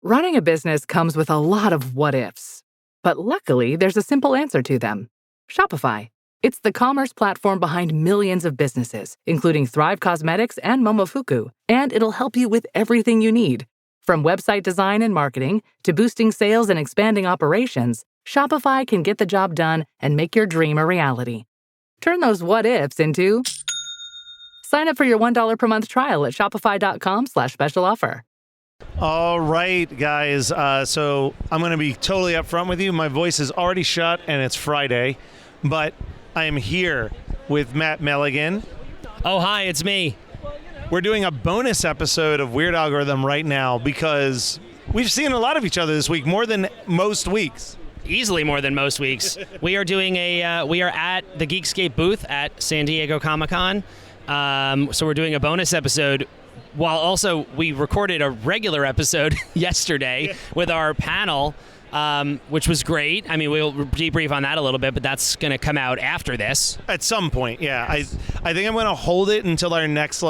Running a business comes with a lot of what-ifs. But luckily, there's a simple answer to them. Shopify. It's the commerce platform behind millions of businesses, including Thrive Cosmetics and Momofuku, and it'll help you with everything you need. From website design and marketing to boosting sales and expanding operations, Shopify can get the job done and make your dream a reality. Turn those what-ifs into... Sign up for your $1 per month trial at shopify.com/special offer. All right, guys. So I'm going to be totally upfront with you. My voice is already shut, and it's Friday, but I am here with Matt Milligan. Oh, hi, it's me. We're doing a bonus episode of Weird Algorithm right now because we've seen a lot of each other this week, more than most weeks. Easily more than most weeks. We are doing we are at the Geekscape booth at San Diego Comic-Con. So we're doing a bonus episode. While also we recorded a regular episode yesterday with our panel, which was great. I mean, we'll debrief on that a little bit, but that's going to come out after this. At some point, yeah. I think I'm going to hold it until our next,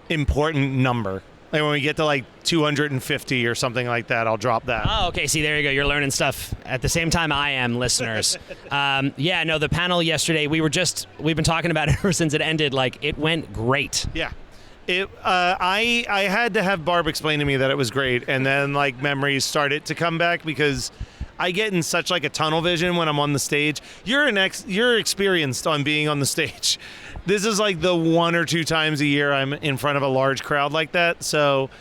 important number. Like when we get to, 250 or something like that, I'll drop that. Oh, okay. See, there you go. You're learning stuff at the same time I am, listeners. The panel yesterday, we've been talking about it ever since it ended. It went great. Yeah. I had to have Barb explain to me that it was great, and then memories started to come back because I get in such a tunnel vision when I'm on the stage. You're experienced on being on the stage. This is the 1 or 2 times a year I'm in front of a large crowd like that. So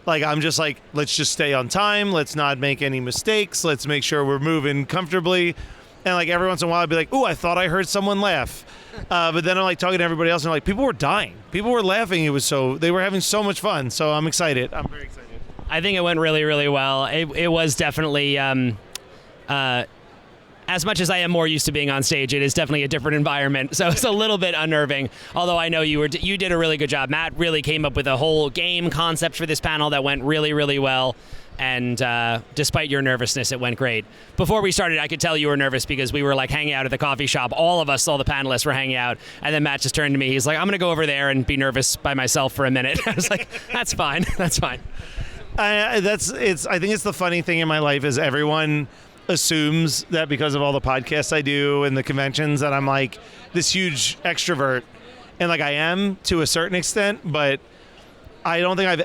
I'm just let's just stay on time. Let's not make any mistakes. Let's make sure we're moving comfortably. And every once in a while I'd be like, ooh, I thought I heard someone laugh. But then I'm talking to everybody else and people were dying. People were laughing. They were having so much fun. So I'm excited. I'm very excited. I think it went really, really well. It was definitely, as much as I am more used to being on stage, it is definitely a different environment. So it's a little bit unnerving. Although I know you did a really good job. Matt really came up with a whole game concept for this panel that went really, really well. And despite your nervousness, it went great. Before we started, I could tell you were nervous because we were hanging out at the coffee shop. All of us, all the panelists were hanging out. And then Matt just turned to me. He's like, I'm going to go over there and be nervous by myself for a minute. I was like, that's fine. That's fine. I think it's the funny thing in my life is everyone assumes that because of all the podcasts I do and the conventions that I'm this huge extrovert. And I am to a certain extent, but I don't think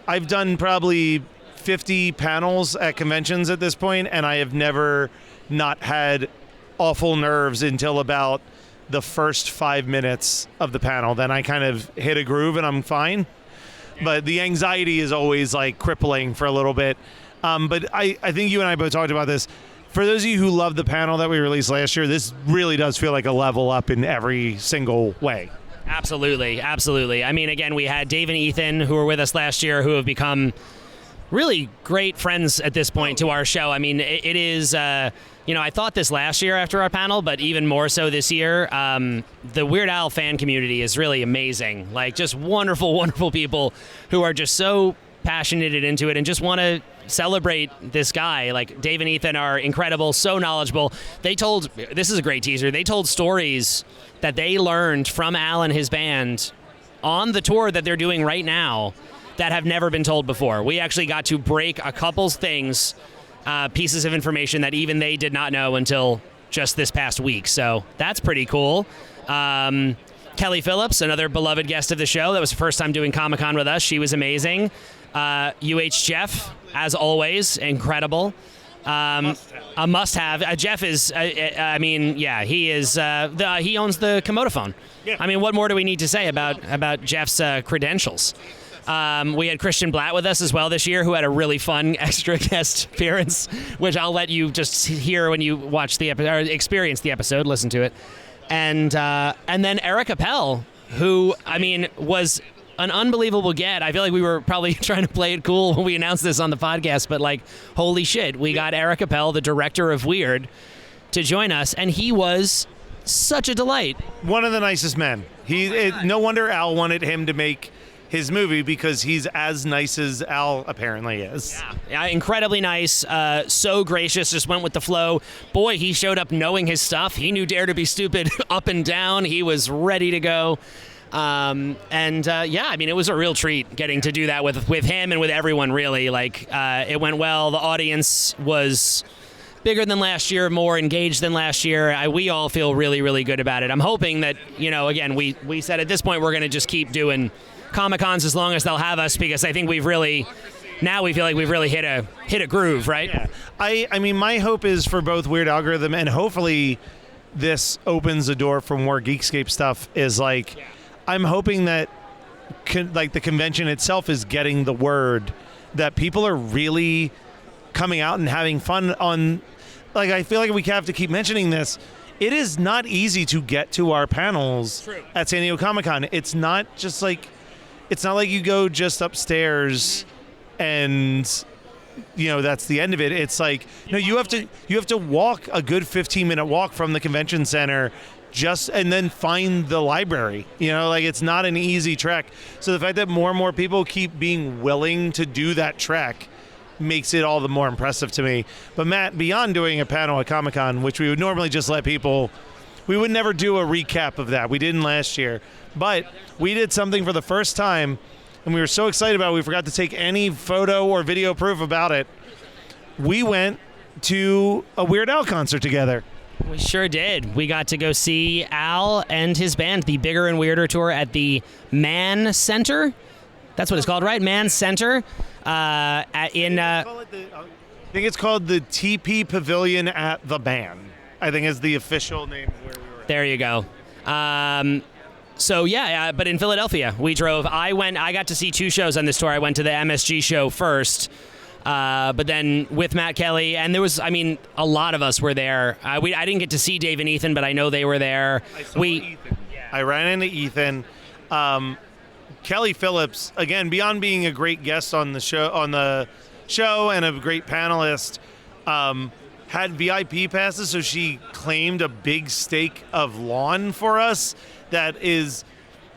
I've done probably 50 panels at conventions at this point, and I have never not had awful nerves until about the first 5 minutes of the panel. Then I kind of hit a groove and I'm fine. But the anxiety is always crippling for a little bit. But I think you and I both talked about this. For those of you who loved the panel that we released last year, this really does feel like a level up in every single way. Absolutely. Absolutely. I mean, again, we had Dave and Ethan who were with us last year who have become really great friends at this point to our show. I mean, it is, I thought this last year after our panel, but even more so this year. The Weird Al fan community is really amazing. Just wonderful, wonderful people who are just so passionate and into it and just want to celebrate this guy. Dave and Ethan are incredible, so knowledgeable. This is a great teaser, they told stories that they learned from Al and his band on the tour that they're doing right now that have never been told before. We actually got to break a couple things, pieces of information that even they did not know until just this past week. So that's pretty cool. Kelly Phillips, another beloved guest of the show. That was the first time doing Comic-Con with us. She was amazing. Jeff, as always, incredible. A must-have. Jeff is, he is. He owns the Komodophone. Yeah. I mean, what more do we need to say about Jeff's credentials? We had Christian Blatt with us as well this year, who had a really fun extra guest appearance, which I'll let you just hear when you watch the episode, or experience the episode, listen to it. And then Eric Appel, who, was an unbelievable get. I feel like we were probably trying to play it cool when we announced this on the podcast, but holy shit, we got Eric Appel, the director of Weird, to join us, and he was such a delight. One of the nicest men. No wonder Al wanted him to make his movie because he's as nice as Al apparently is. Yeah, incredibly nice, so gracious, just went with the flow. Boy, he showed up knowing his stuff. He knew Dare to Be Stupid up and down. He was ready to go. Yeah, I mean, it was a real treat getting to do that with him and with everyone, really. Like, it went well. The audience was bigger than last year, more engaged than last year. We all feel really, really good about it. I'm hoping that, again, we said at this point we're going to just keep doing Comic-Cons as long as they'll have us, because I think we feel like we've really hit a groove, right? Yeah. I mean, my hope is for both Weird Algorithm and hopefully this opens the door for more Geekscape stuff, is like, I'm hoping that the convention itself is getting the word that people are really coming out and having fun on. Like, I feel like we have to keep mentioning this. It is not easy to get to our panels at San Diego Comic-Con. It's not like you go just upstairs and that's the end of it. It's like, you have to walk a good 15-minute walk from the convention center and then find the library. It's not an easy trek. So the fact that more and more people keep being willing to do that trek makes it all the more impressive to me. But Matt, beyond doing a panel at Comic-Con, which we would normally just let people, we would never do a recap of that. We didn't last year. But we did something for the first time, and we were so excited about it, we forgot to take any photo or video proof about it. We went to a Weird Al concert together. We sure did. We got to go see Al and his band, the Bigger and Weirder tour at the Mann Center. That's what it's called, right? Mann Center. I think it's called the TP Pavilion at the Mann, I think is the official name of where we were at. There you go. But in Philadelphia, we drove. I got to see 2 shows on this tour. I went to the MSG show first, but then with Matt Kelly, and there was, a lot of us were there. I didn't get to see Dave and Ethan, but I know they were there. I saw Ethan. I ran into Ethan. Kelly Phillips, again, beyond being a great guest on the show and a great panelist, had VIP passes, so she claimed a big stake of lawn for us. That is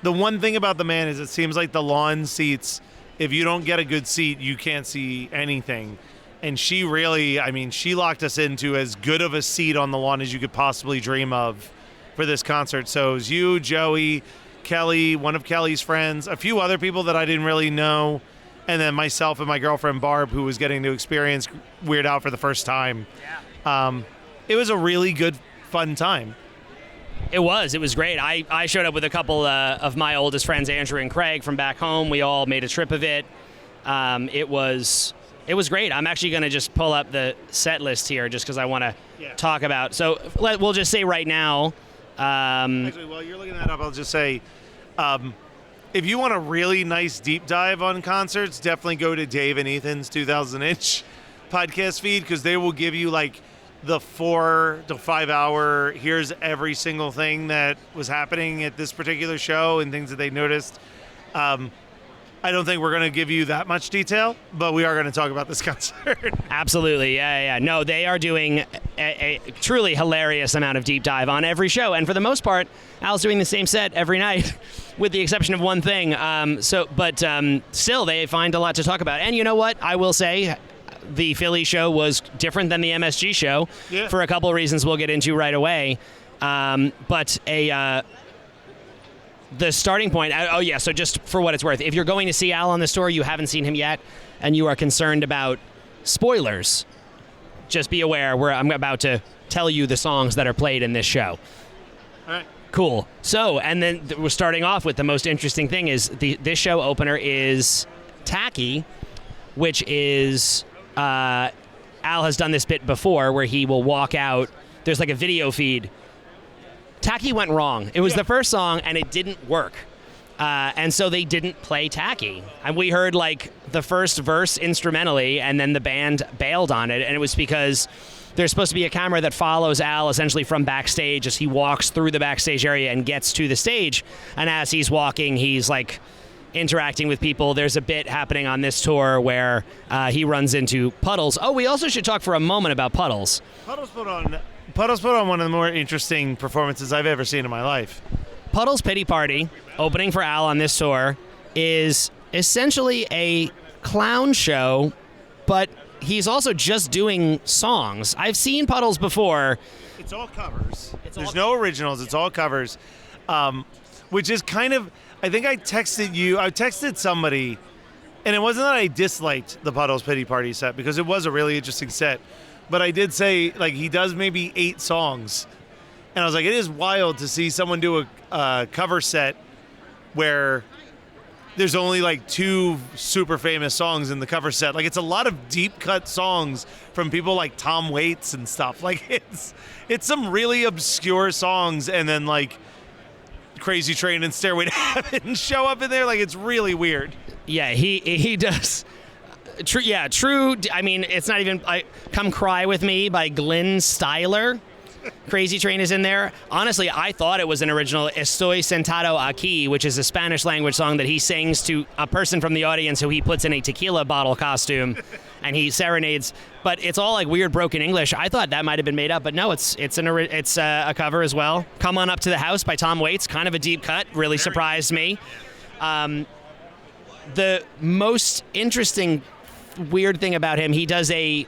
the one thing about the Man, is it seems like the lawn seats, if you don't get a good seat, you can't see anything. And she really, she locked us into as good of a seat on the lawn as you could possibly dream of for this concert. So it was you, Joey, Kelly, one of Kelly's friends, a few other people that I didn't really know, and then myself and my girlfriend Barb, who was getting to experience Weird Al for the first time. Yeah. It was a really good, fun time. It was great. I showed up with a couple of my oldest friends, Andrew and Craig, from back home. We all made a trip of it. It was great. I'm actually going to just pull up the set list here just because I want to talk about. So we'll just say right now. Actually, while you're looking that up, I'll just say, if you want a really nice deep dive on concerts, definitely go to Dave and Ethan's 2000-inch podcast feed, because they will give you like the 4 to 5 hour, here's every single thing that was happening at this particular show and things that they noticed. I don't think we're going to give you that much detail, but we are going to talk about this concert. Absolutely. Yeah. No, they are doing a truly hilarious amount of deep dive on every show. And for the most part, Al's doing the same set every night, with the exception of one thing. Still, they find a lot to talk about. And you know what? I will say, the Philly show was different than the MSG show for a couple of reasons we'll get into right away. The starting point, so just for what it's worth, if you're going to see Al on this tour, you haven't seen him yet, and you are concerned about spoilers, just be aware I'm about to tell you the songs that are played in this show. All right. Cool. So, and then we're starting off with the most interesting thing is this show opener is Tacky, which is, Al has done this bit before where he will walk out, there's like a video feed. Tacky went wrong. It was the first song, and it didn't work. And so they didn't play Tacky. And we heard, like, the first verse instrumentally, and then the band bailed on it. And it was because there's supposed to be a camera that follows Al essentially from backstage as he walks through the backstage area and gets to the stage. And as he's walking, he's, like, interacting with people. There's a bit happening on this tour where he runs into Puddles. Oh, we also should talk for a moment about Puddles. Puddles put on one of the more interesting performances I've ever seen in my life. Puddles' Pity Party, opening for Al on this tour, is essentially a clown show, but he's also just doing songs. I've seen Puddles before. It's all covers. There's no originals. It's all covers. which is kind of, I think I texted somebody, and it wasn't that I disliked the Puddles Pity Party set, because it was a really interesting set, but I did say, like, he does maybe 8 songs, and I was like, it is wild to see someone do a cover set where there's only like 2 super famous songs in the cover set. Like, it's a lot of deep cut songs from people like Tom Waits and stuff. Like, it's some really obscure songs, and then like Crazy Train and Stairway to Heaven show up in there. Like, it's really weird. Yeah, he does. True. Yeah, true. I mean, it's not even "Come Cry with Me" by Glenn Styler. Crazy Train is in there. Honestly, I thought it was an original Estoy Sentado Aquí, which is a Spanish language song that he sings to a person from the audience who he puts in a tequila bottle costume and he serenades. But it's all like weird broken English. I thought that might have been made up, but no, it's a cover as well. Come On Up to the House by Tom Waits, kind of a deep cut, really surprised me. The most interesting weird thing about him, he does a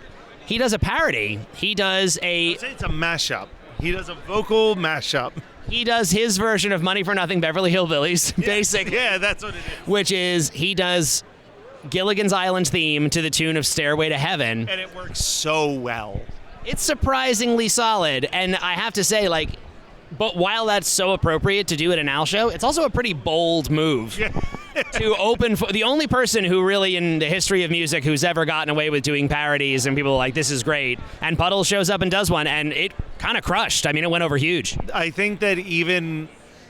parody. He does I'd say it's a mashup. He does a vocal mashup. He does his version of Money for Nothing Beverly Hillbillies, basically. Yeah, that's what it is. Which is, he does Gilligan's Island theme to the tune of Stairway to Heaven. And it works so well. It's surprisingly solid. And I have to say, like, but while that's so appropriate to do at an Al show, it's also a pretty bold move. Yeah. To open for the only person who really in the history of music who's ever gotten away with doing parodies, and people are like, this is great, and Puddles shows up and does one, and it kind of crushed. I mean, it went over huge. I think that even,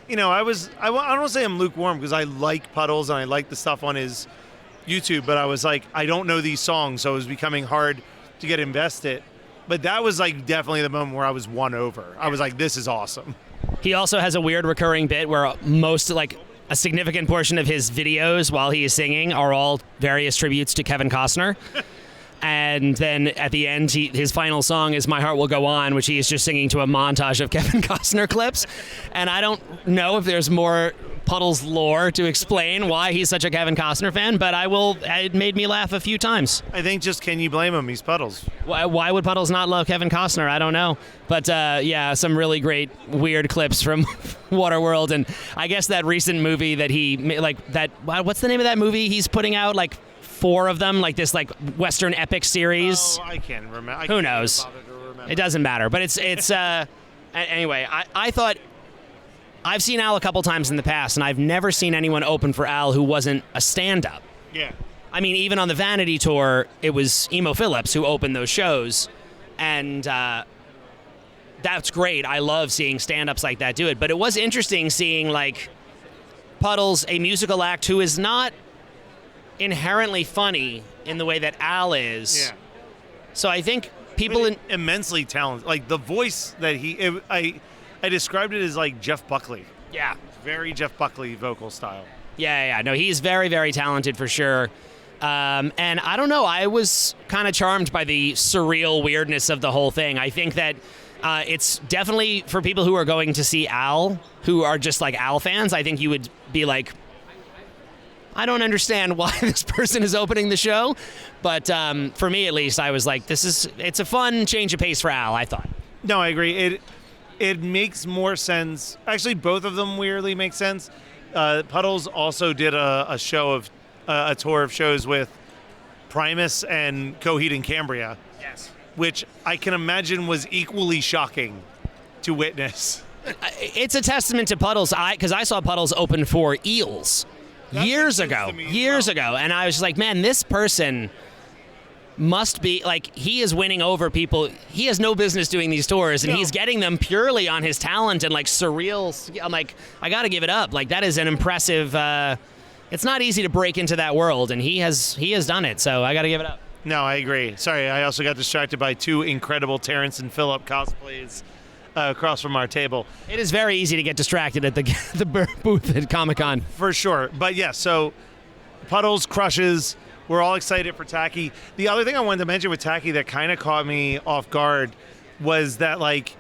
I don't want to say I'm lukewarm, because I like Puddles and I like the stuff on his YouTube, but I was like, I don't know these songs, so it was becoming hard to get invested. But that was like definitely the moment where I was won over. I was like, this is awesome. He also has a weird recurring bit where a significant portion of his videos while he is singing are all various tributes to Kevin Costner. And then at the end, his final song is My Heart Will Go On, which he is just singing to a montage of Kevin Costner clips. And I don't know if there's more Puddles lore to explain why he's such a Kevin Costner fan, but it made me laugh a few times. I think just, can you blame him? He's Puddles. Why would Puddles not love Kevin Costner? I don't know. But yeah, some really great weird clips from Waterworld. And I guess that recent movie that what's the name of that movie he's putting out? Like 4 of them, like this like Western epic series. Oh, I can't remember. Who knows? It doesn't matter. But it's anyway, I thought, I've seen Al a couple times in the past, and I've never seen anyone open for Al who wasn't a stand-up. Yeah. I mean, even on the Vanity tour, it was Emo Phillips who opened those shows, and that's great. I love seeing stand-ups like that do it. But it was interesting seeing, like, Puddles, a musical act who is not inherently funny in the way that Al is. Yeah. So I think people immensely talented. Like, the voice that I described it as like Jeff Buckley. Yeah. Very Jeff Buckley vocal style. Yeah. No, he's very, very talented for sure. And I don't know, I was kind of charmed by the surreal weirdness of the whole thing. I think that it's definitely for people who are going to see Al, who are just like Al fans, I think you would be like, I don't understand why this person is opening the show. But for me, at least, I was like, it's a fun change of pace for Al, I thought. No, I agree. It makes more sense. Actually, both of them weirdly make sense. Puddles also did a show of a tour of shows with Primus and Coheed and Cambria. Yes. Which I can imagine was equally shocking to witness. It's a testament to Puddles, because I saw Puddles open for Eels years ago, and I was just like, man, this person must be, like, he is winning over people. He has no business doing these tours, and he's getting them purely on his talent and, like, surreal. I'm like, I got to give it up. Like, that is an impressive, it's not easy to break into that world, and he has done it, so I got to give it up. No, I agree. Sorry, I also got distracted by 2 incredible Terrence and Phillip cosplays across from our table. It is very easy to get distracted at the booth at Comic-Con. For sure. But, yeah, so Puddles crushes. We're all excited for Tacky. The other thing I wanted to mention with Tacky that kind of caught me off guard was that, like,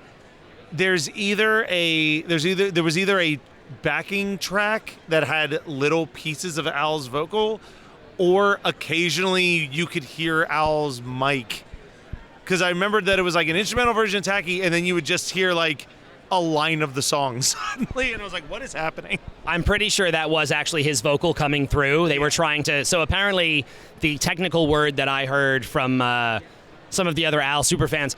there was either a backing track that had little pieces of Al's vocal, or occasionally you could hear Al's mic. Because I remembered that it was like an instrumental version of Tacky, and then you would just hear like a line of the song suddenly, and I was like, what is happening? I'm pretty sure that was actually his vocal coming through. They were trying to. So apparently, the technical word that I heard from some of the other Al superfans,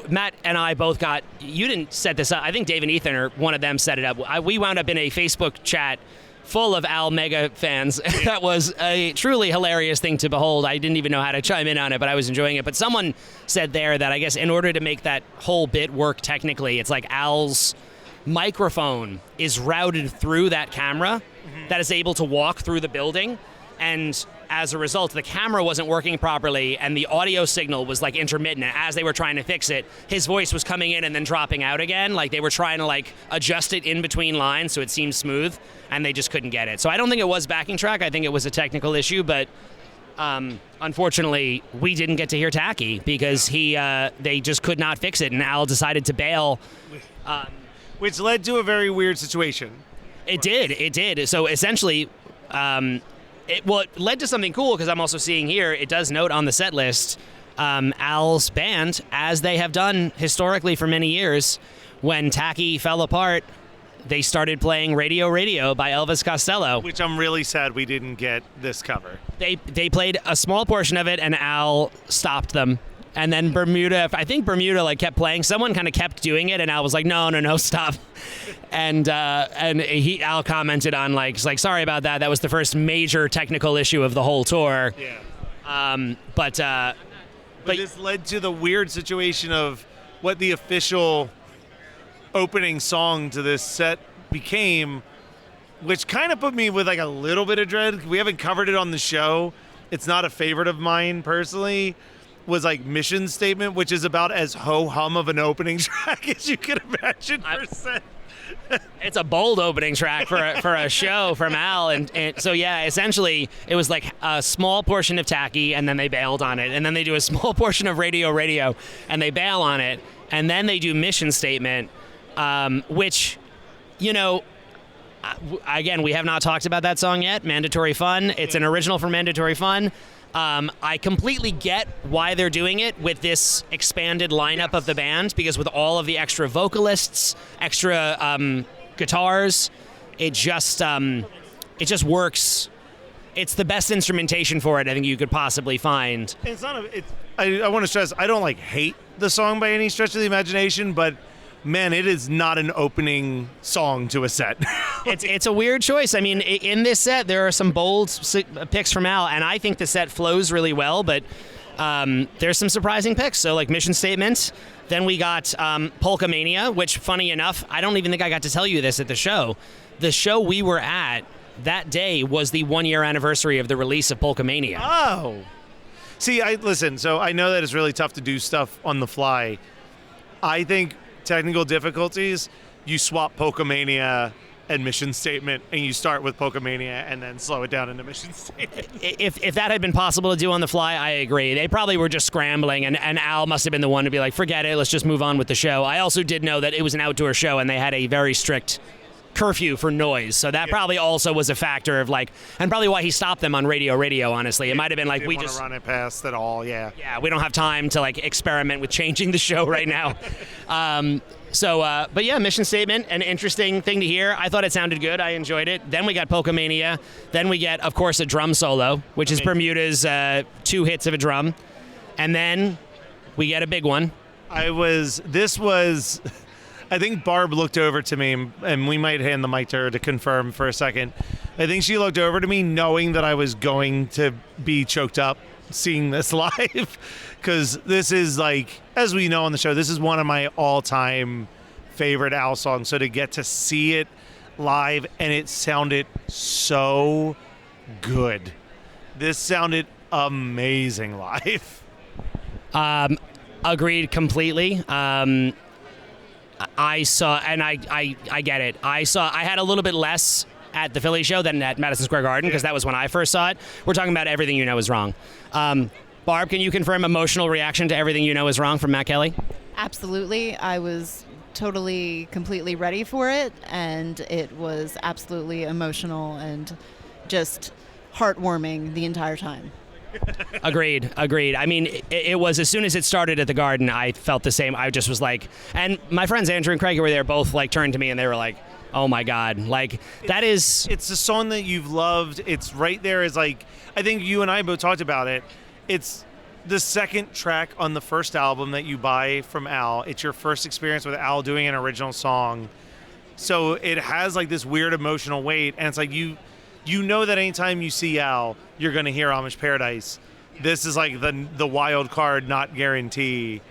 Matt and I both got. You didn't set this up. I think Dave and Ethan or one of them set it up. We wound up in a Facebook chat full of Al mega fans. That was a truly hilarious thing to behold. I didn't even know how to chime in on it, but I was enjoying it. But someone said there that I guess in order to make that whole bit work technically, it's like Al's microphone is routed through that camera that is able to walk through the building. And as a result, the camera wasn't working properly and the audio signal was like intermittent. And as they were trying to fix it, his voice was coming in and then dropping out again. Like they were trying to like adjust it in between lines so it seemed smooth, and they just couldn't get it. So I don't think it was backing track. I think it was a technical issue, but unfortunately, we didn't get to hear Tacky because they just could not fix it, and Al decided to bail. Which led to a very weird situation. It did. So essentially, it led to something cool because I'm also seeing here, it does note on the set list, Al's band, as they have done historically for many years, when Tacky fell apart, they started playing Radio Radio by Elvis Costello. Which I'm really sad we didn't get this cover. They played a small portion of it, and Al stopped them. And then Bermuda, I think Bermuda like kept playing. Someone kind of kept doing it, and Al was like, "No, stop." And Al commented on like sorry about that. That was the first major technical issue of the whole tour. Yeah. But this led to the weird situation of what the official opening song to this set became, which kind of put me with like a little bit of dread. We haven't covered it on the show. It's not a favorite of mine personally. Was like Mission Statement, which is about as ho-hum of an opening track as you could imagine for a set. It's a bold opening track for a show from Al, and so yeah, essentially it was like a small portion of Tacky, and then they bailed on it, and then they do a small portion of Radio Radio, and they bail on it, and then they do Mission Statement, which, you know, again, we have not talked about that song yet. Mandatory Fun. It's an original for Mandatory Fun. I completely get why they're doing it with this expanded lineup of the band, because with all of the extra vocalists, extra guitars, it just works. It's the best instrumentation for it I think you could possibly find. It's not. I want to stress, I don't like hate the song by any stretch of the imagination, but man, it is not an opening song to a set. It's a weird choice. I mean, in this set, there are some bold picks from Al, and I think the set flows really well, but there's some surprising picks. So, like Mission Statement. Then we got Polka Mania, which, funny enough, I don't even think I got to tell you this at the show. The show we were at that day was the 1-year anniversary of the release of Polka Mania. Oh. See, listen, so I know that it's really tough to do stuff on the fly. I think technical difficulties, you swap Polka Mania and Mission Statement, and you start with Polka Mania and then slow it down into Mission Statement. If that had been possible to do on the fly, I agree. They probably were just scrambling, and Al must have been the one to be like, forget it, let's just move on with the show. I also did know that it was an outdoor show, and they had a very strict curfew for noise, so that probably also was a factor of like, and probably why he stopped them on Radio Radio, honestly. It might have been like, we just run it past at all. Yeah, we don't have time to like experiment with changing the show right now. But yeah, Mission Statement, an interesting thing to hear. I thought it sounded good. I enjoyed it. Then we got Polka Mania. Then we get, of course, a drum solo, which is Bermuda's 2 hits of a drum. And then we get a big one. I think Barb looked over to me, and we might hand the mic to her to confirm for a second. I think she looked over to me knowing that I was going to be choked up seeing this live, because this is, like, as we know on the show, this is one of my all-time favorite Al songs. So to get to see it live, and it sounded so good. This sounded amazing live. Agreed completely. I saw, and I get it. I had a little bit less at the Philly show than at Madison Square Garden, because that was when I first saw it. We're talking about Everything You Know Is Wrong. Barb, can you confirm emotional reaction to Everything You Know Is Wrong from Matt Kelly? Absolutely. I was totally, completely ready for it, and it was absolutely emotional and just heartwarming the entire time. Agreed. I mean, it was as soon as it started at the Garden, I felt the same. I just was like, and my friends Andrew and Craig who were there both like turned to me and they were like, oh my God, like that is. It's a song that you've loved. It's right there as like, I think you and I both talked about it. It's the second track on the first album that you buy from Al. It's your first experience with Al doing an original song. So it has like this weird emotional weight. And it's like you know that anytime you see Al, you're going to hear Amish Paradise. This is like the wild card, not guarantee.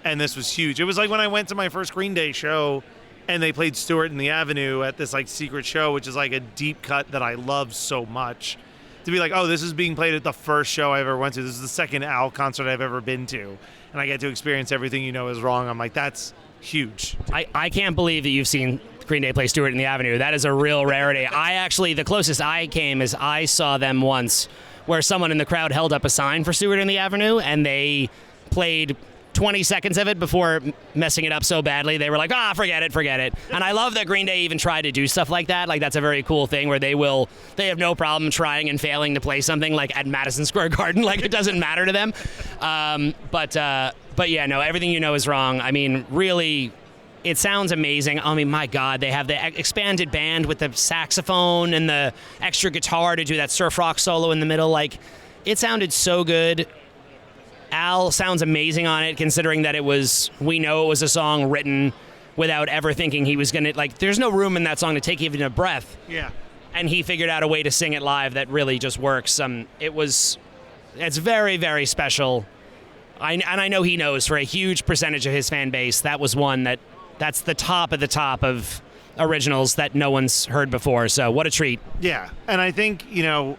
And this was huge. It was like when I went to my first Green Day show and they played Stewart in the Avenue at this like secret show, which is like a deep cut that I love so much. To be like, oh, this is being played at the first show I ever went to. This is the second Al concert I've ever been to. And I get to experience Everything You Know Is Wrong. I'm like, that's huge. I can't believe that you've seen Green Day play Stewart in the Avenue. That is a real rarity. The closest I came is I saw them once where someone in the crowd held up a sign for Stewart in the Avenue and they played 20 seconds of it before messing it up so badly. They were like, forget it. And I love that Green Day even tried to do stuff like that. Like, that's a very cool thing where they have no problem trying and failing to play something like at Madison Square Garden. Like, it doesn't matter to them. But yeah, no, Everything You Know Is Wrong. I mean, really, it sounds amazing. I mean, my God, they have the expanded band with the saxophone and the extra guitar to do that surf rock solo in the middle. Like, it sounded so good. Al sounds amazing on it, considering that we know it was a song written without ever thinking he was going to, like, there's no room in that song to take even a breath. Yeah. And he figured out a way to sing it live that really just works. It's very, very special. And I know he knows for a huge percentage of his fan base, that was one that's the top of the top of originals that no one's heard before. So what a treat. Yeah. And I think, a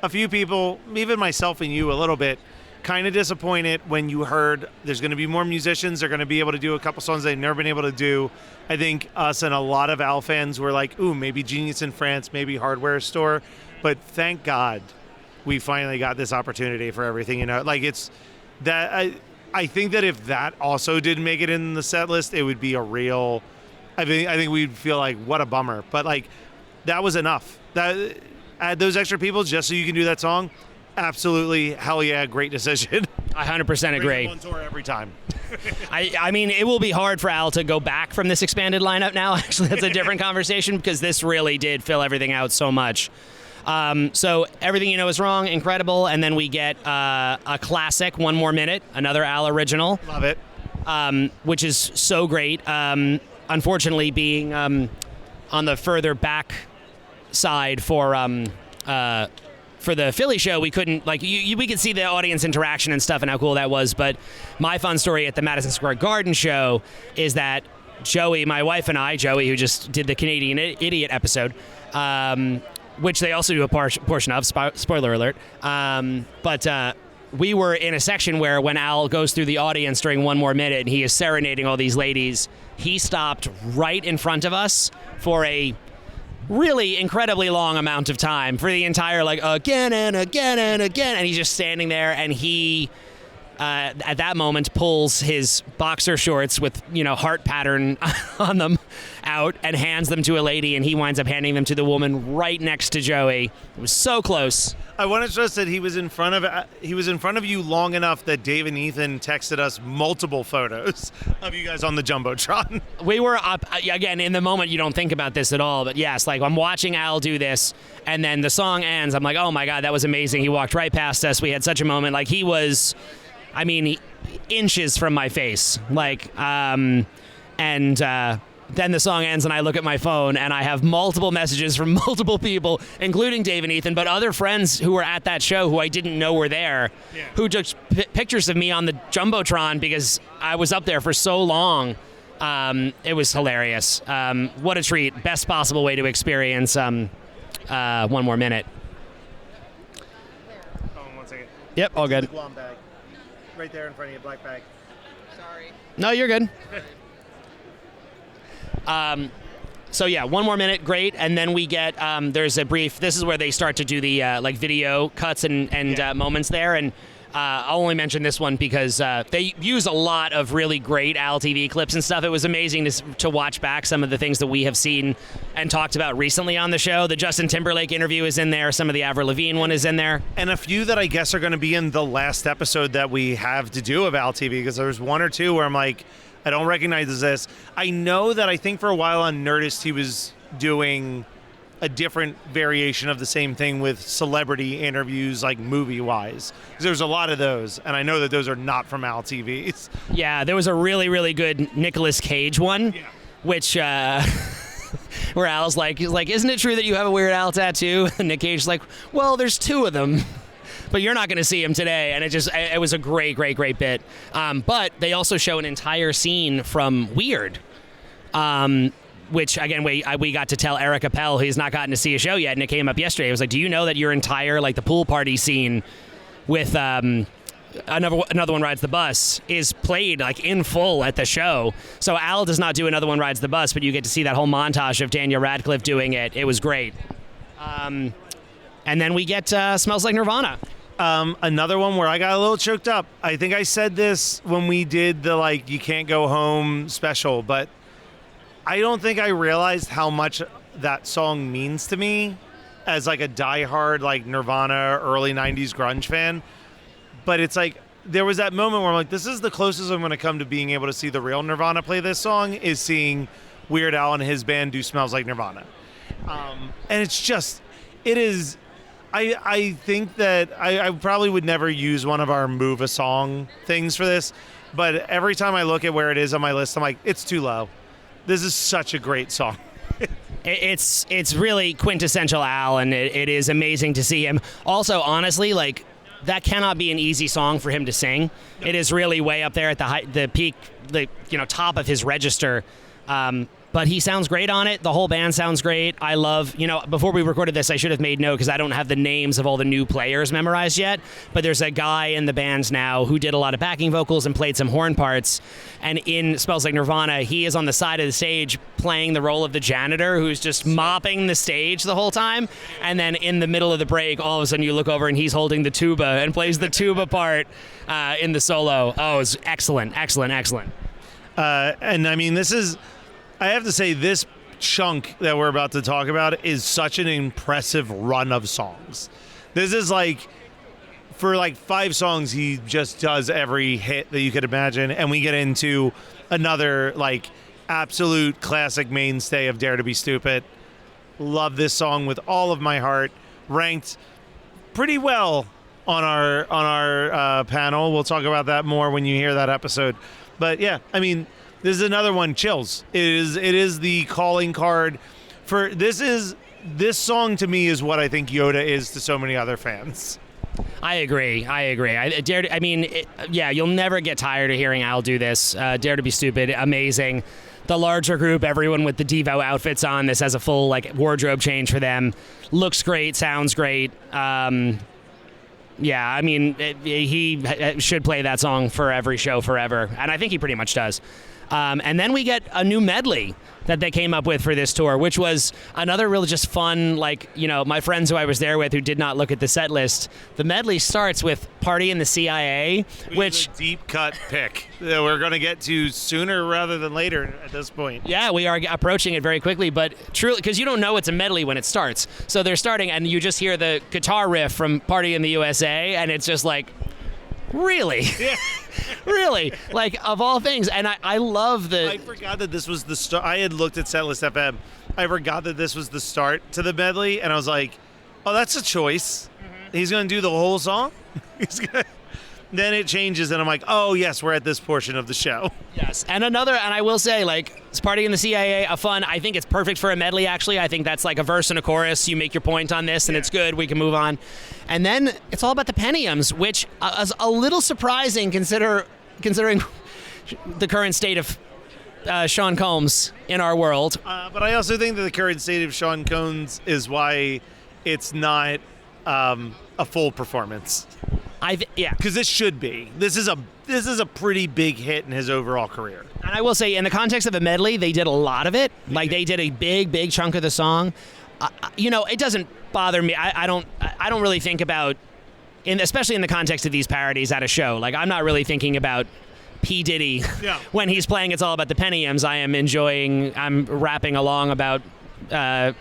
few people, even myself and you a little bit, kind of disappointed when you heard there's going to be more musicians. They're going to be able to do a couple songs they've never been able to do. I think us and a lot of Al fans were like, ooh, maybe Genius in France, maybe Hardware Store. But thank God we finally got this opportunity for Everything. Like, it's that I think that if that also didn't make it in the set list, it would be a real, I think we'd feel like, what a bummer. But like, that was enough. That add those extra people just so you can do that song. Absolutely, hell yeah, great decision. I 100% agree. On tour every time. I mean, it will be hard for Al to go back from this expanded lineup now. Actually, that's a different conversation because this really did fill everything out so much. So Everything You Know Is Wrong, incredible. And then we get a classic, One More Minute, another Al original. Love it. Which is so great. Unfortunately, being on the further back side for the Philly show, we couldn't, like, we could see the audience interaction and stuff and how cool that was, but my fun story at the Madison Square Garden show is that Joey, my wife and I, Joey, who just did the Canadian Idiot episode, which they also do a portion of, spoiler alert, but we were in a section where when Al goes through the audience during One More Minute and he is serenading all these ladies, he stopped right in front of us for a really incredibly long amount of time for the entire, like, again and again and again, and he's just standing there, and he at that moment pulls his boxer shorts with heart pattern on them out and hands them to a lady, and he winds up handing them to the woman right next to Joey. It was so close. I want to stress that he was in front of you long enough that Dave and Ethan texted us multiple photos of you guys on the Jumbotron. We were up, again, in the moment you don't think about this at all, but yes, like, I'm watching Al do this, and then the song ends. I'm like, oh my God, that was amazing. He walked right past us. We had such a moment. Like, he was, inches from my face. Like, then the song ends and I look at my phone and I have multiple messages from multiple people, including Dave and Ethan, but other friends who were at that show who I didn't know were there, who took pictures of me on the Jumbotron because I was up there for so long. It was hilarious. What a treat. Best possible way to experience One More Minute. Hold on 1 second. Yep, all good. Guam bag. Right there in front of you, black bag. Sorry. No, you're good. So yeah, One More Minute, great. And then we get, there's a brief, this is where they start to do the video cuts and moments there. And I'll only mention this one because they use a lot of really great Al TV clips and stuff. It was amazing to watch back some of the things that we have seen and talked about recently on the show. The Justin Timberlake interview is in there. Some of the Avril Lavigne one is in there. And a few that I guess are going to be in the last episode that we have to do of Al TV, because there's one or two where I'm like, I don't recognize this. I know that I think for a while on Nerdist he was doing a different variation of the same thing with celebrity interviews, like movie-wise. Because there's a lot of those, and I know that those are not from Al TVs. Yeah, there was a really, really good Nicolas Cage one, which where Al's like, isn't it true that you have a Weird Al tattoo? And Nick Cage's like, well, there's two of them, but you're not going to see him today. And it was a great, great, great bit. But they also show an entire scene from Weird. Which, again, we got to tell Eric Appel he's not gotten to see a show yet, and it came up yesterday. It was like, do you know that your entire, like, the pool party scene with Another One Rides the Bus is played, like, in full at the show? So Al does not do Another One Rides the Bus, but you get to see that whole montage of Daniel Radcliffe doing it. It was great. And then we get Smells Like Nirvana. Another one where I got a little choked up. I think I said this when we did the, like, You Can't Go Home special, but I don't think I realized how much that song means to me as like a diehard like Nirvana early 90s grunge fan. But it's like there was that moment where I'm like, this is the closest I'm going to come to being able to see the real Nirvana play this song, is seeing Weird Al and his band do Smells Like Nirvana. And it's just, it is, I think that I probably would never use one of our move a song things for this, but every time I look at where it is on my list, I'm like, it's too low. This is such a great song. It's really quintessential Al, and it is amazing to see him. Also, honestly, like, that cannot be an easy song for him to sing. It is really way up there at the peak, the top of his register. But he sounds great on it. The whole band sounds great. I love, before we recorded this, I should have made note because I don't have the names of all the new players memorized yet. But there's a guy in the bands now who did a lot of backing vocals and played some horn parts. And in Smells Like Nirvana, he is on the side of the stage playing the role of the janitor who's just mopping the stage the whole time. And then in the middle of the break, all of a sudden you look over and he's holding the tuba and plays the tuba part in the solo. Oh, it's excellent, excellent, excellent. And I mean, I have to say, this chunk that we're about to talk about is such an impressive run of songs. This is like, for like 5 songs, he just does every hit that you could imagine. And we get into another like absolute classic mainstay of Dare to Be Stupid. Love this song with all of my heart. Ranked pretty well on our panel. We'll talk about that more when you hear that episode. But yeah, I mean, this is another one, Chills. It is the calling card for this song to me is what I think Yoda is to so many other fans. I agree. You'll never get tired of hearing Al do this. Dare to Be Stupid, amazing. The larger group, everyone with the Devo outfits on, this has a full like wardrobe change for them. Looks great, sounds great. He should play that song for every show forever, and I think he pretty much does. And then we get a new medley that they came up with for this tour, which was another really just fun, my friends who I was there with who did not look at the set list. The medley starts with Party in the CIA, which is a deep cut pick that we're going to get to sooner rather than later at this point. Yeah, we are approaching it very quickly, but truly, because you don't know it's a medley when it starts. So they're starting, and you just hear the guitar riff from Party in the USA, and it's just like, really? Yeah. Really? Like, of all things. And I love I forgot that this was the start. I had looked at Setlist FM. I forgot that this was the start to the medley, and I was like, oh, that's a choice. Mm-hmm. He's going to do the whole song? Then it changes, and I'm like, oh, yes, we're at this portion of the show. Yes. And I will say, it's Party in the CIA, a fun. I think it's perfect for a medley, actually. I think that's like a verse and a chorus. You make your point on this, and it's good. We can move on. And then it's all about the Pentiums, which is a little surprising considering the current state of Sean Combs in our world. But I also think that the current state of Sean Combs is why it's not a full performance. Because this should be. This is a pretty big hit in his overall career. And I will say, in the context of a medley, they did a lot of it. Like, they did a big chunk of the song. It doesn't bother me. I don't really think about especially in the context of these parodies at a show. Like, I'm not really thinking about P. Diddy when he's playing It's All About the Penny M's. I'm rapping along about Sarah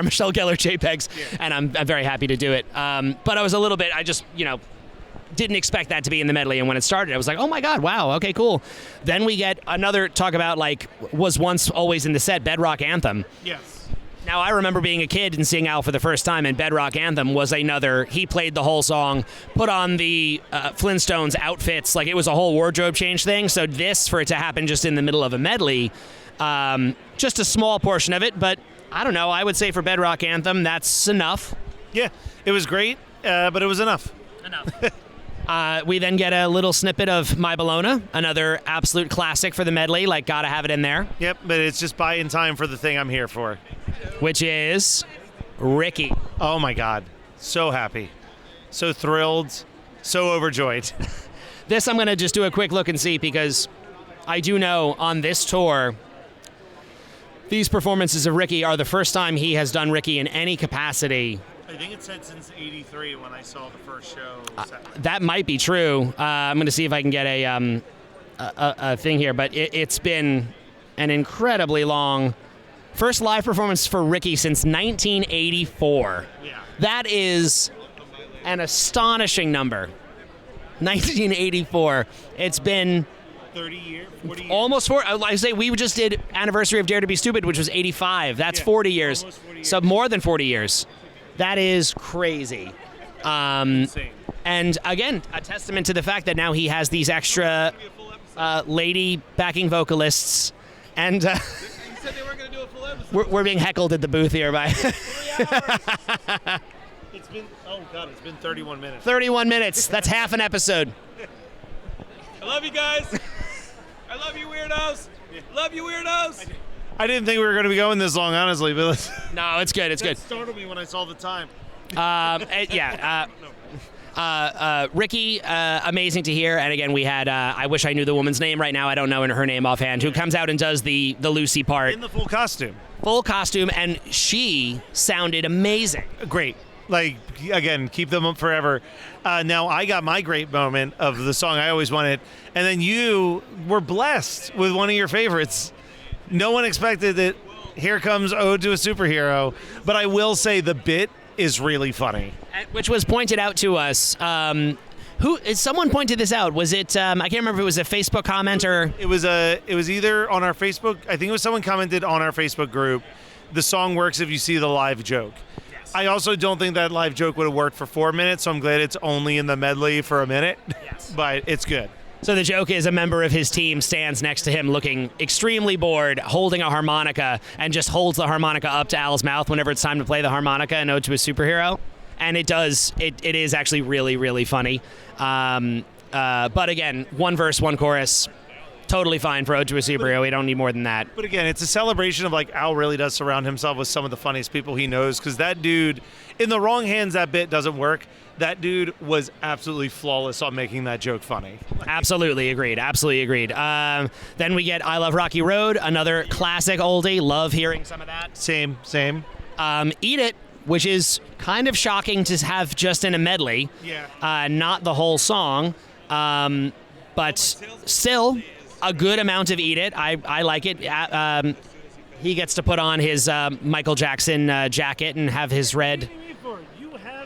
Michelle Gellar JPEGs, and I'm very happy to do it. But I was a little bit, I just, didn't expect that to be in the medley, and when it started I was like, oh my god, wow, okay, cool. Then we get another talk about, like, was once always in the set, Bedrock Anthem. Yes. Now, I remember being a kid and seeing Al for the first time, and Bedrock Anthem was he played the whole song, put on the Flintstones outfits, like it was a whole wardrobe change thing. So this, for it to happen just in the middle of a medley, just a small portion of it, but I don't know, I would say for Bedrock Anthem, that's enough. Yeah, it was great, but it was enough. We then get a little snippet of My Bologna, another absolute classic for the medley, like, gotta have it in there. Yep, but it's just buying time for the thing I'm here for. Which is Ricky. Oh my god, so happy, so thrilled, so overjoyed. This I'm gonna just do a quick look and see, because I do know on this tour, these performances of Ricky are the first time he has done Ricky in any capacity. I think it said since '83 when I saw the first show. That might be true. I'm going to see if I can get a thing here, but it's been an incredibly long first live performance for Ricky since 1984. Yeah. That is an astonishing number. 1984. It's been 30 years, 40 years. Almost 40. I say we just did anniversary of Dare to Be Stupid, which was 85. That's 40 years. Almost 40 years. So more than 40 years. That is crazy. Insane. And again, a testament to the fact that now he has these extra lady backing vocalists. And You said they weren't going to do a full episode. we're being heckled at the booth here by 3 hours. It's been 31 minutes. 31 minutes. That's half an episode. I love you guys. I love you, weirdos. Love you, weirdos. I didn't think we were going to be going this long, honestly, but No, it's good. It's good. It startled me when I saw the time. Ricky, amazing to hear. And again, we had, I wish I knew the woman's name right now. I don't know her name offhand, who comes out and does the Lucy part. In the full costume. Full costume, and she sounded amazing. Great. Like, again, keep them up forever. Now, I got my great moment of the song I always wanted, and then you were blessed with one of your favorites. No one expected that. Here comes Ode to a Superhero, but I will say the bit is really funny. Which was pointed out to us. Someone pointed this out. Was it? I can't remember if it was a Facebook comment or. It was either on our Facebook. I think it was someone commented on our Facebook group. The song works if you see the live joke. Yes. I also don't think that live joke would have worked for 4 minutes, so I'm glad it's only in the medley for a minute. Yes. But it's good. So the joke is a member of his team stands next to him looking extremely bored, holding a harmonica, and just holds the harmonica up to Al's mouth whenever it's time to play the harmonica and Ode to a Superhero. And it is actually really, really funny. But again, one verse, one chorus, totally fine for Ode to a Superhero. We don't need more than that. But again, it's a celebration of, like, Al really does surround himself with some of the funniest people he knows, because that dude, in the wrong hands, that bit doesn't work. That dude was absolutely flawless on making that joke funny. Absolutely agreed. Then we get I Love Rocky Road, another classic oldie. Love hearing some of that. Same. Eat It, which is kind of shocking to have just in a medley. Yeah. Not the whole song, but still a good amount of Eat It. I like it. He gets to put on his Michael Jackson jacket and have his red.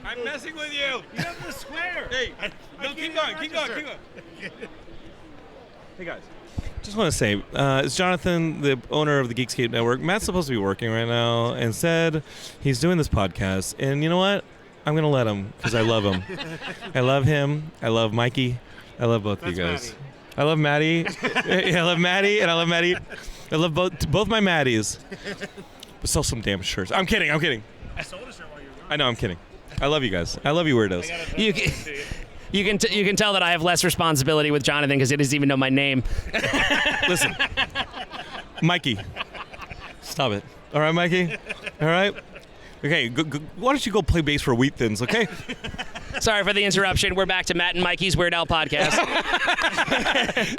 I'm messing with you. You have the square. Hey, no, keep going. Hey, guys. Just want to say, it's Jonathan, the owner of the Geekscape Network. Matt's supposed to be working right now, and said he's doing this podcast. And you know what? I'm going to let him, because I love him. I love him. I love Mikey. I love both of you guys. Maddie. I love Maddie. I love Maddie, and I love Maddie. I love both my Maddies. But sell some damn shirts. I'm kidding. I sold a shirt while you were gone. I know, I'm kidding. I love you guys. I love you, weirdos. You can tell that I have less responsibility with Jonathan because he doesn't even know my name. Listen, Mikey, stop it. All right, Mikey. All right. Okay. Why don't you go play bass for Wheat Thins? Okay. Sorry for the interruption. We're back to Matt and Mikey's Weird Al podcast.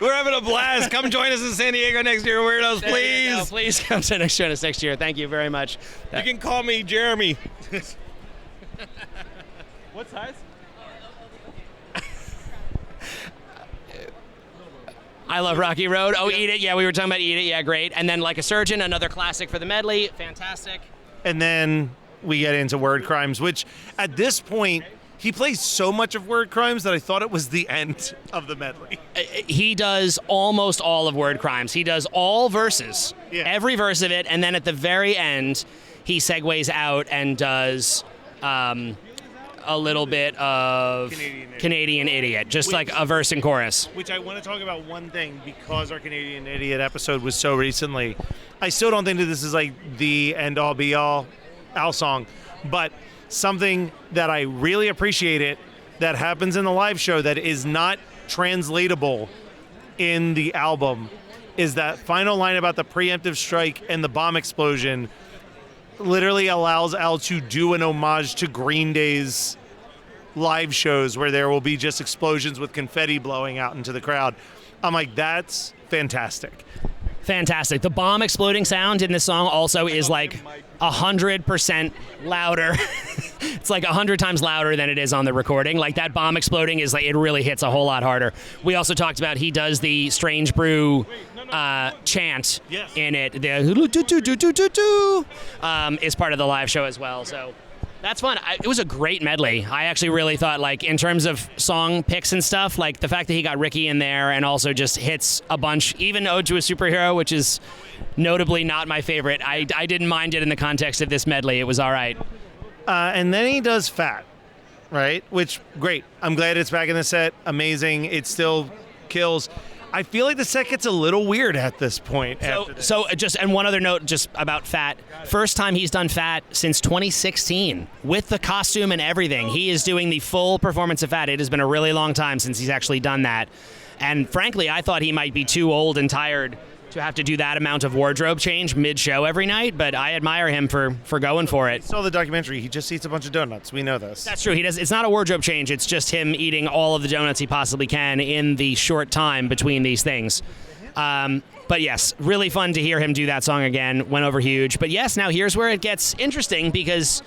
We're having a blast. Come join us in San Diego next year, weirdos, please. Please come join us next year. Thank you very much. You can call me Jeremy. What size? I love Rocky Road. Oh, Eat It. Yeah, we were talking about Eat It. Yeah, great. And then Like a Surgeon, another classic for the medley. Fantastic. And then we get into Word Crimes, which at this point, he plays so much of Word Crimes that I thought it was the end of the medley. He does almost all of Word Crimes. He does all verses, every verse of it, and then at the very end, he segues out and does a little bit of Canadian Idiot, just like a verse and chorus. Which I want to talk about one thing, because our Canadian Idiot episode was so recently. I still don't think that this is like the end-all be-all Al song, but something that I really appreciate that happens in the live show that is not translatable in the album is that final line about the preemptive strike and the bomb explosion literally allows Al to do an homage to Green Day's live shows where there will be just explosions with confetti blowing out into the crowd. I'm like, that's fantastic. Fantastic. The bomb exploding sound in this song also is like 100% louder. It's like 100 times louder than it is on the recording. Like that bomb exploding is like, it really hits a whole lot harder. We also talked about he does the Strange Brew chant in it. The is part of the live show as well. So that's fun. It was a great medley. I actually really thought, like, in terms of song picks and stuff, like the fact that he got Ricky in there and also just hits a bunch, even Ode to a Superhero, which is notably not my favorite. I didn't mind it in the context of this medley. It was all right. And then he does Fat, right? Which, great. I'm glad it's back in the set. Amazing. It still kills. I feel like the set gets a little weird at this point. So just, and one other note just about Fat. First time he's done Fat since 2016 with the costume and everything. He is doing the full performance of Fat. It has been a really long time since he's actually done that. And frankly, I thought he might be too old and tired to have to do that amount of wardrobe change mid-show every night, but I admire him for going for it. I saw the documentary. He just eats a bunch of donuts. We know this. That's true. He does. It's not a wardrobe change. It's just him eating all of the donuts he possibly can in the short time between these things. But yes, really fun to hear him do that song again. Went over huge. But yes, now here's where it gets interesting because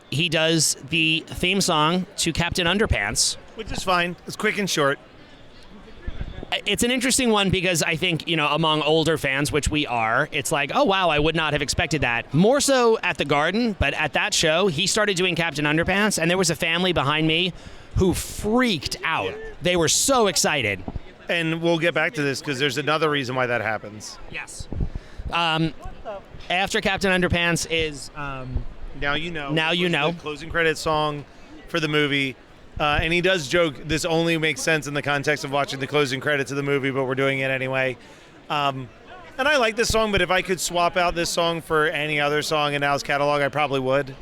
he does the theme song to Captain Underpants. Which is fine. It's quick and short. It's an interesting one because I think, among older fans, which we are, it's like, oh, wow, I would not have expected that. More so at the Garden, but at that show, he started doing Captain Underpants, and there was a family behind me who freaked out. They were so excited. And we'll get back to this because there's another reason why that happens. Yes. After Captain Underpants is... Now You Know. Now You Know. The closing credits song for the movie. And he does joke, this only makes sense in the context of watching the closing credits of the movie, but we're doing it anyway. And I like this song, but if I could swap out this song for any other song in Al's catalog, I probably would.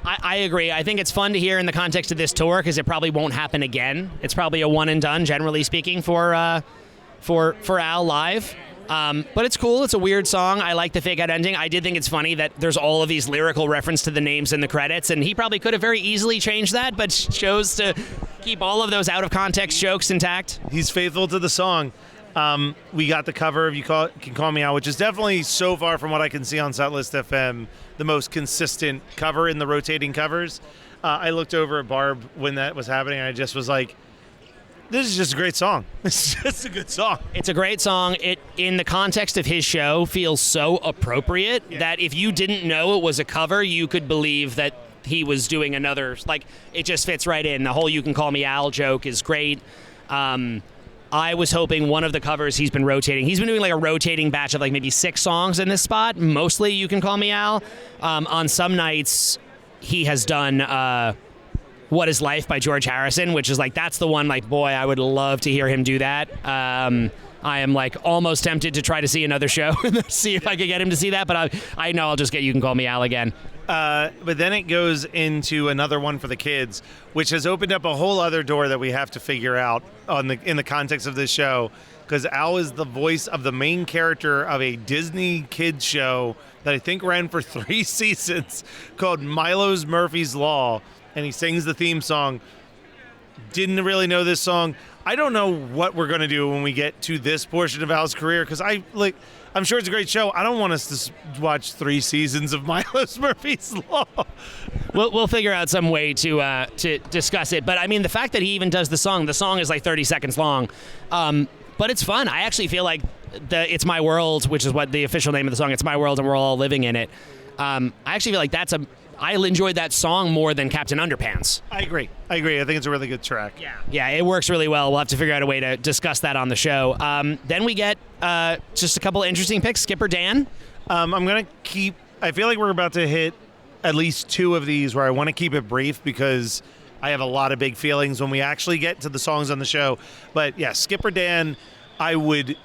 I agree. I think it's fun to hear in the context of this tour because it probably won't happen again. It's probably a one and done, generally speaking, for Al live. But it's cool. It's a weird song. I like the fake out ending. I did think it's funny that there's all of these lyrical reference to the names in the credits, and he probably could have very easily changed that, but chose to keep all of those out of context jokes intact. He's faithful to the song. We got the cover of Can Call Me Out, which is definitely, so far from what I can see on Setlist FM, the most consistent cover in the rotating covers. I looked over at Barb when that was happening, and I just was like, this is just a great song. It's just a good song. It's a great song. It, in the context of his show, feels so appropriate that if you didn't know it was a cover, you could believe that he was doing another. Like, it just fits right in. The whole You Can Call Me Al joke is great. I was hoping one of the covers he's been rotating. He's been doing like a rotating batch of like maybe 6 songs in this spot. Mostly You Can Call Me Al. On some nights, he has done... What Is Life by George Harrison, which is like, that's the one, like, boy, I would love to hear him do that. I am like almost tempted to try to see another show, see if I could get him to see that, but I know I'll just get You Can Call Me Al again. But then it goes into another one for the kids, which has opened up a whole other door that we have to figure out in the context of this show, because Al is the voice of the main character of a Disney kids show that I think ran for 3 seasons called Milo's Murphy's Law. And he sings the theme song. Didn't really know this song. I don't know what we're going to do when we get to this portion of Al's career, because I'm sure it's a great show. I don't want us to watch 3 seasons of Milo's Murphy's Law. We'll figure out some way to discuss it. But I mean, the fact that he even does the song is like 30 seconds long. but it's fun. I actually feel like It's My World, which is what the official name of the song, It's My World and We're All Living in It. I actually feel like I enjoyed that song more than Captain Underpants. I agree. I think it's a really good track. Yeah, it works really well. We'll have to figure out a way to discuss that on the show. Then we get just a couple of interesting picks. Skipper Dan. I feel like we're about to hit at least two of these where I want to keep it brief because I have a lot of big feelings when we actually get to the songs on the show. But yeah, Skipper Dan, I would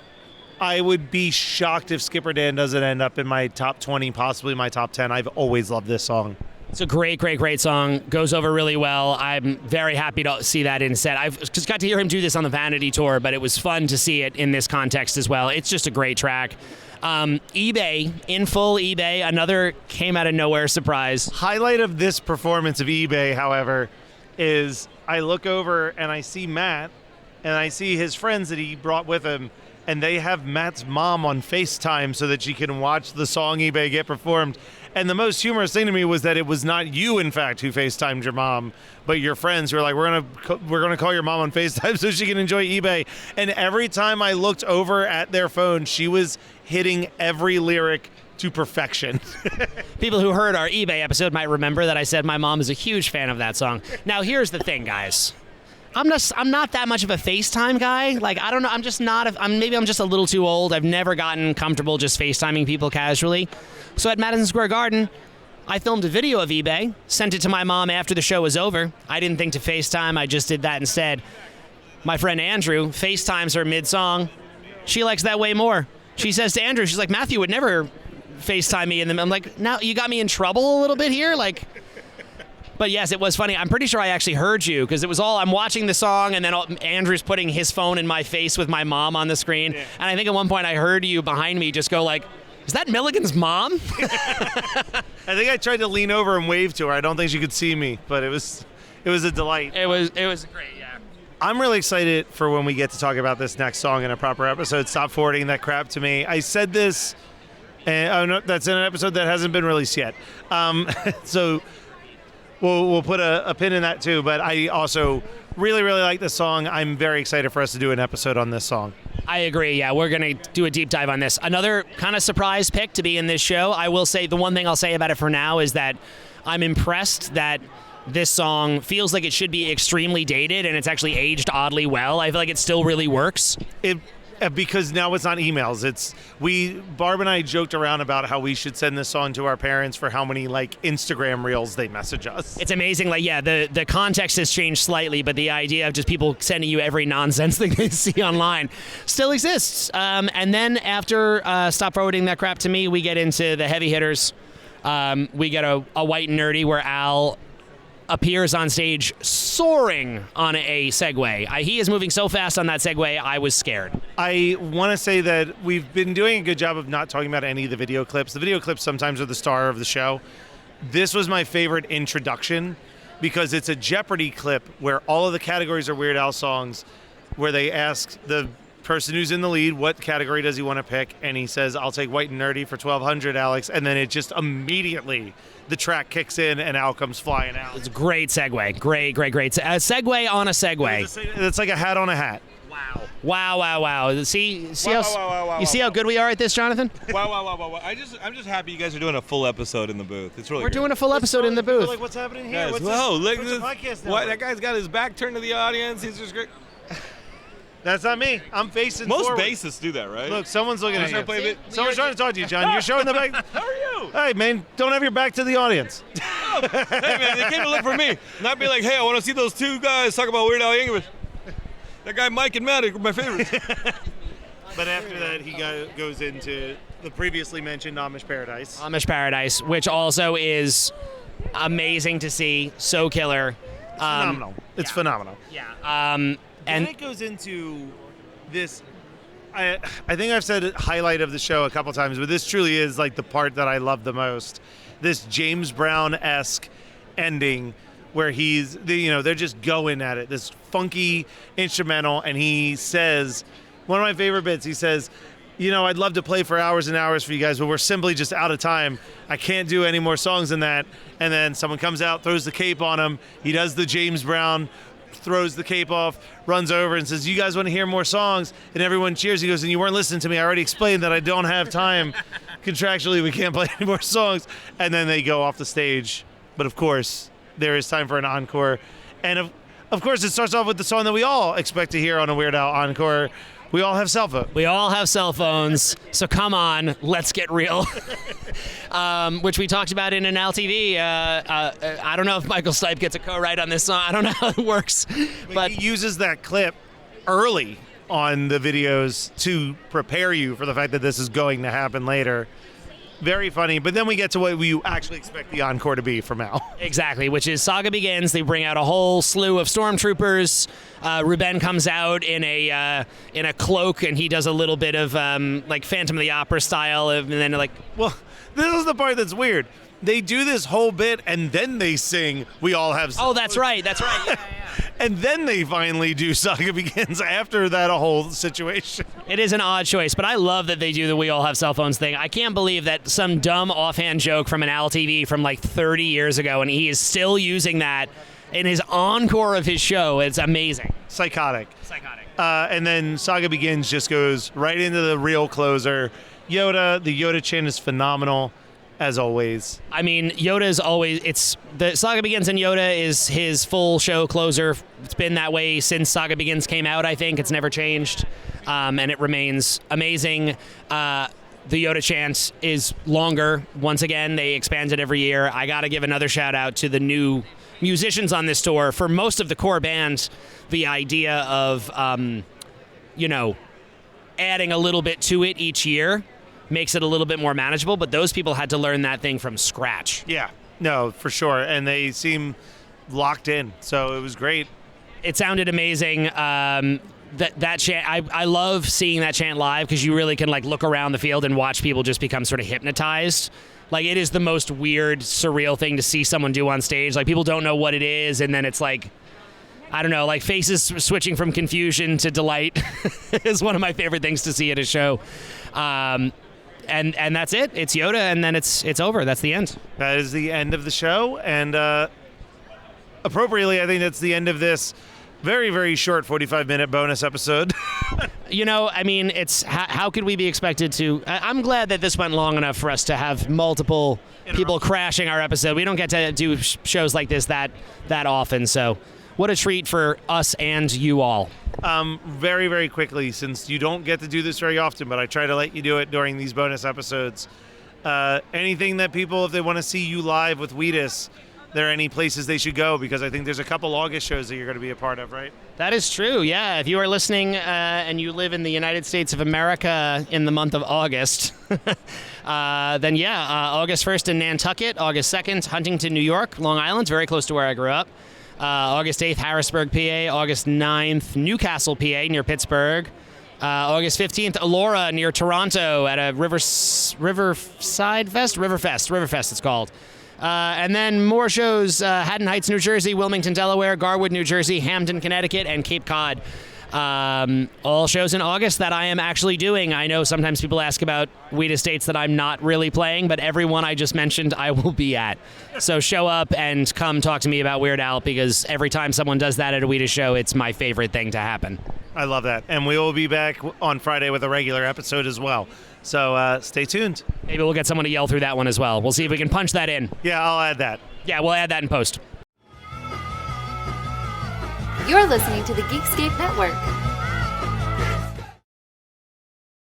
be shocked if Skipper Dan doesn't end up in my top 20, possibly my top 10. I've always loved this song. It's a great, great, great song. Goes over really well. I'm very happy to see that in set. I've just got to hear him do this on the Vanity Tour, but it was fun to see it in this context as well. It's just a great track. eBay, in full eBay, another came out of nowhere surprise. Highlight of this performance of eBay, however, is I look over and I see Matt and I see his friends that he brought with him, and they have Matt's mom on FaceTime so that she can watch the song eBay get performed. And the most humorous thing to me was that it was not you, in fact, who FaceTimed your mom, but your friends who were like, we're gonna call your mom on FaceTime so she can enjoy eBay. And every time I looked over at their phone, she was hitting every lyric to perfection. People who heard our eBay episode might remember that I said my mom is a huge fan of that song. Now, here's the thing, guys. I'm not that much of a FaceTime guy. Like, I don't know. I'm just a little too old. I've never gotten comfortable just FaceTiming people casually. So at Madison Square Garden, I filmed a video of eBay, sent it to my mom after the show was over. I didn't think to FaceTime. I just did that instead. My friend Andrew FaceTimes her mid-song. She likes that way more. She says to Andrew, she's like, Matthew would never FaceTime me. And I'm like, now you got me in trouble a little bit here? Like... But yes, it was funny. I'm pretty sure I actually heard you because it was I'm watching the song and then Andrew's putting his phone in my face with my mom on the screen. Yeah. And I think at one point I heard you behind me just go like, is that Milligan's mom? I think I tried to lean over and wave to her. I don't think she could see me, but it was a delight. It was great, yeah. I'm really excited for when we get to talk about this next song in a proper episode. Stop forwarding that crap to me. I said this, and that's in an episode that hasn't been released yet. So... We'll put a pin in that too, but I also really, really like this song. I'm very excited for us to do an episode on this song. I agree, yeah. We're going to do a deep dive on this. Another kind of surprise pick to be in this show. I will say the one thing I'll say about it for now is that I'm impressed that this song feels like it should be extremely dated and it's actually aged oddly well. I feel like it still really works. Because now it's not emails. Barb and I joked around about how we should send this song to our parents for how many like Instagram reels they message us. It's amazing. Like, yeah, the context has changed slightly, but the idea of just people sending you every nonsense thing they see online still exists. And then after Stop Forwarding That Crap to Me, we get into the heavy hitters. We get a White and Nerdy where Al appears on stage soaring on a Segway. He is moving so fast on that Segway, I was scared. I want to say that we've been doing a good job of not talking about any of the video clips. The video clips sometimes are the star of the show. This was my favorite introduction because it's a Jeopardy clip where all of the categories are Weird Al songs, where they ask the person who's in the lead what category does he want to pick, and he says, I'll take White and Nerdy for $1,200, Alex, and then it just immediately the track kicks in and Al comes flying out. It's a great segue. Great. Segue on a segue. It's like a hat on a hat. Wow. See how good we are at this, Jonathan? Wow. I'm just happy you guys are doing a full episode in the booth. It's really We're doing a full episode in the booth. Like, what's happening here? Guys, look at this podcast now. What? That guy's got his back turned to the audience. He's just great. That's not me. I'm facing Most forward. bassists do that, right? Look, someone's looking at you. Someone's trying to talk to you, John. You're showing the back. How are you? Hey, man, don't have your back to the audience. Hey, man, they came to look for me. Not be like, hey, I want to see those two guys talk about Weird Al Yankovic. That guy Mike and Matt are my favorites. But after that, he goes into the previously mentioned Amish Paradise. Which also is amazing to see. So killer. Phenomenal. It's phenomenal. Yeah. And it goes into this. I think I've said highlight of the show a couple times, but this truly is like the part that I love the most. This James Brown-esque ending where they're just going at it. This funky instrumental, and he says, one of my favorite bits, he says, I'd love to play for hours and hours for you guys, but we're simply just out of time. I can't do any more songs than that. And then someone comes out, throws the cape on him. He does the James Brown throws the cape off, runs over and says, "You guys want to hear more songs?" And everyone cheers. He goes, "And you weren't listening to me. I already explained that I don't have time. Contractually, we can't play any more songs." And then they go off the stage. But of course, there is time for an encore. And of course, it starts off with the song that we all expect to hear on a Weird Al encore. We all have cell phones. We all have cell phones, so come on, let's get real. Which we talked about in an LTV. I don't know if Michael Stipe gets a co-write on this song. I don't know how it works. But he uses that clip early on the videos to prepare you for the fact that this is going to happen later. Very funny, but then we get to what we actually expect the encore to be from Al. Exactly, which is Saga Begins. They bring out a whole slew of stormtroopers. Ruben comes out in a cloak, and he does a little bit of like Phantom of the Opera style, and then like. Well, this is the part that's weird. They do this whole bit, and then they sing "We All Have." Oh, that's right. That's right. Yeah. And then they finally do Saga Begins after that whole situation. It is an odd choice, but I love that they do the "We All Have Cell Phones" thing. I can't believe that some dumb offhand joke from an Al TV from like 30 years ago, and he is still using that in his encore of his show. It's amazing. Psychotic. And then Saga Begins just goes right into the real closer. Yoda, the Yoda chant is phenomenal, as always. I mean, Yoda is always, it's, the Saga Begins and Yoda is his full show closer. It's been that way since Saga Begins came out, I think. It's never changed, and it remains amazing. The Yoda chant is longer. Once again, they expand it every year. I got to give another shout out to the new musicians on this tour. For most of the core band, the idea of, adding a little bit to it each year makes it a little bit more manageable, but those people had to learn that thing from scratch. Yeah, no, for sure. And they seem locked in, so it was great. It sounded amazing. That chant, I love seeing that chant live because you really can like look around the field and watch people just become sort of hypnotized. Like, it is the most weird, surreal thing to see someone do on stage. Like, people don't know what it is, and then it's like, I don't know, like faces switching from confusion to delight is one of my favorite things to see at a show. And that's it. It's Yoda, and then it's over. That's the end. That is the end of the show, and appropriately, I think that's the end of this very, very short 45-minute bonus episode. I mean, it's how could we be expected to? I'm glad that this went long enough for us to have multiple people crashing our episode. We don't get to do shows like this that often, so what a treat for us and you all. Very, very quickly, since you don't get to do this very often, but I try to let you do it during these bonus episodes. Anything that people, if they want to see you live with Wheatus, there are any places they should go? Because I think there's a couple August shows that you're going to be a part of, right? That is true, yeah. If you are listening and you live in the United States of America in the month of August, then yeah, August 1st in Nantucket, August 2nd, Huntington, New York, Long Island, very close to where I grew up. August 8th, Harrisburg, PA. August 9th, Newcastle, PA, near Pittsburgh. August 15th, Elora, near Toronto, at a Riverside Fest? Riverfest it's called. And then more shows, Haddon Heights, New Jersey, Wilmington, Delaware, Garwood, New Jersey, Hamden, Connecticut, and Cape Cod. All shows in August that I am actually doing. I know sometimes people ask about Wheatus dates that I'm not really playing, but every one I just mentioned I will be at. So show up and come talk to me about Weird Al, because every time someone does that at a Wheatus show, it's my favorite thing to happen. I love that. And we will be back on Friday with a regular episode as well. So stay tuned. Maybe we'll get someone to yell through that one as well. We'll see if we can punch that in. Yeah, I'll add that. Yeah, we'll add that in post. You're listening to the Geekscape Network.